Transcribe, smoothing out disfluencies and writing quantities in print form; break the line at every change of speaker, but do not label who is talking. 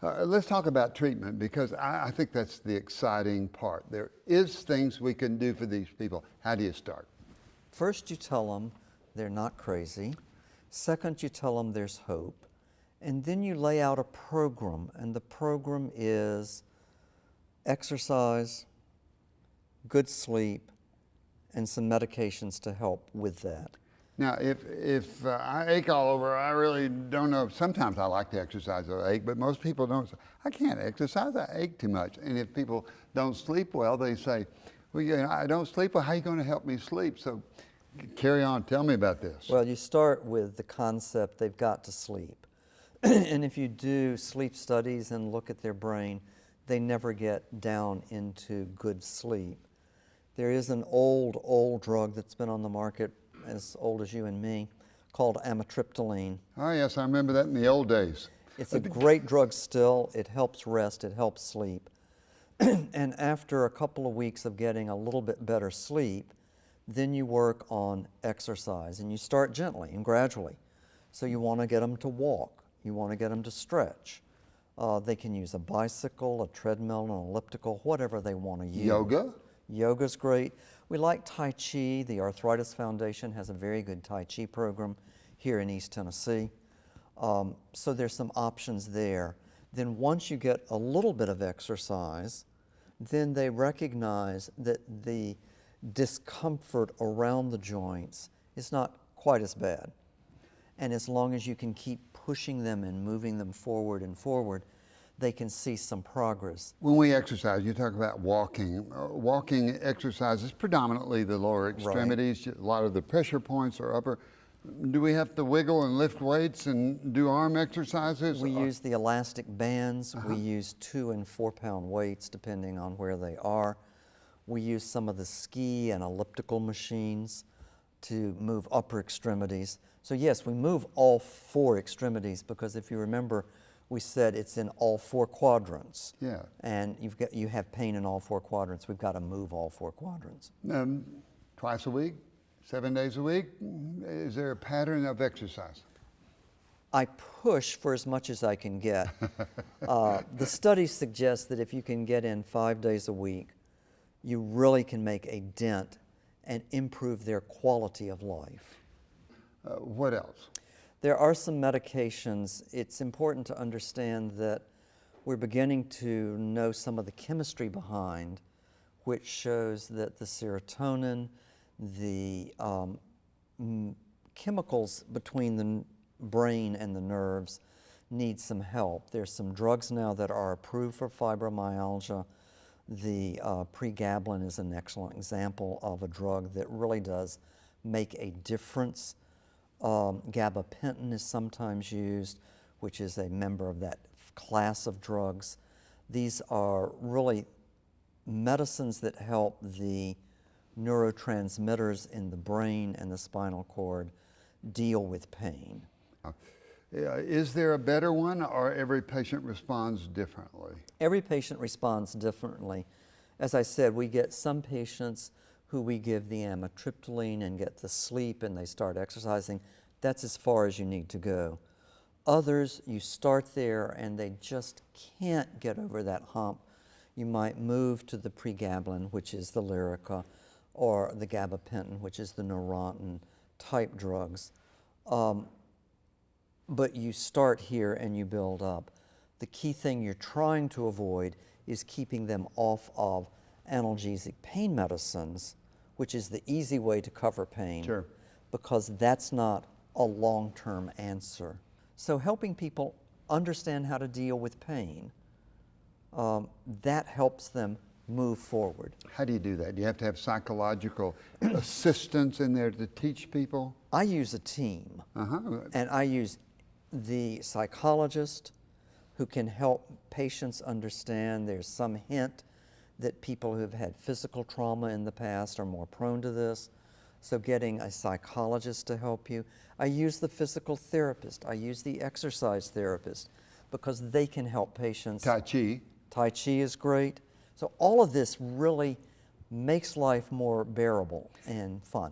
Let's talk about treatment because I think that's the exciting part. There is things we can do for these people. How do you start?
First, you tell them they're not crazy. Second, you tell them there's hope. And then you lay out a program, and the program is exercise, good sleep, and some medications to help with that.
Now, if I ache all over, I really don't know. Sometimes I like to exercise I ache, but most people don't. I can't exercise, I ache too much. And if people don't sleep well, they say, well, you know, I don't sleep well, how are you going to help me sleep? So carry on, tell me about this.
Well, you start with the concept they've got to sleep. And if you do sleep studies and look at their brain, they never get down into good sleep. There is an old drug that's been on the market as old as you and me, called amitriptyline.
Oh yes, I remember that in the old days.
It's a great drug still. It helps rest, it helps sleep. And after a couple of weeks of getting a little bit better sleep, then you work on exercise, and you start gently and gradually. So you want to get them to walk, you want to get them to stretch. They can use a bicycle, a treadmill, an elliptical, whatever they want to use.
Yoga?
Yoga's great. We like Tai Chi. The Arthritis Foundation has a very good Tai Chi program here in East Tennessee. So there's some options there. Then once you get a little bit of exercise, then they recognize that the discomfort around the joints is not quite as bad. And as long as you can keep pushing them and moving them forward and forward, they can see some progress.
When we exercise, you talk about walking. Walking exercise is predominantly the lower extremities. Right. A lot of the pressure points are upper. Do we have to wiggle and lift weights and do arm exercises?
We use the elastic bands. We use 2 and 4 pound weights depending on where they are. We use some of the ski and elliptical machines to move upper extremities. So yes, we move all 4 extremities because if you remember, we said it's in all 4 quadrants.
Yeah.
And you have pain in all 4 quadrants. We've got to move all 4 quadrants.
Twice a week, 7 days a week? Is there a pattern of exercise?
I push for as much as I can get. The studies suggest that if you can get in 5 days a week, you really can make a dent and improve their quality of life.
What else?
There are some medications. It's important to understand that we're beginning to know some of the chemistry behind, which shows that the serotonin, the chemicals between the brain and the nerves need some help. There's some drugs now that are approved for fibromyalgia. The pregabalin is an excellent example of a drug that really does make a difference. Gabapentin is sometimes used, which is a member of that class of drugs. These are really medicines that help the neurotransmitters in the brain and the spinal cord deal with pain.
Is there a better one, or every patient responds differently?
Every patient responds differently. As I said, we get some patients who we give the amitriptyline and get the sleep and they start exercising. That's as far as you need to go. Others, you start there and they just can't get over that hump. You might move to the pregabalin, which is the Lyrica, or the gabapentin, which is the Neurontin type drugs. But you start here and you build up. The key thing you're trying to avoid is keeping them off of analgesic pain medicines, which is the easy way to cover pain.
Sure.
Because that's not a long-term answer. So helping people understand how to deal with pain, that helps them move forward.
How do you do that? Do you have to have psychological assistance in there to teach people?
I use a team, and I use the psychologist who can help patients understand there's some hint that people who have had physical trauma in the past are more prone to this. So getting a psychologist to help you. I use the physical therapist. I use the exercise therapist because they can help patients.
Tai Chi.
Tai Chi is great. So all of this really makes life more bearable and fun.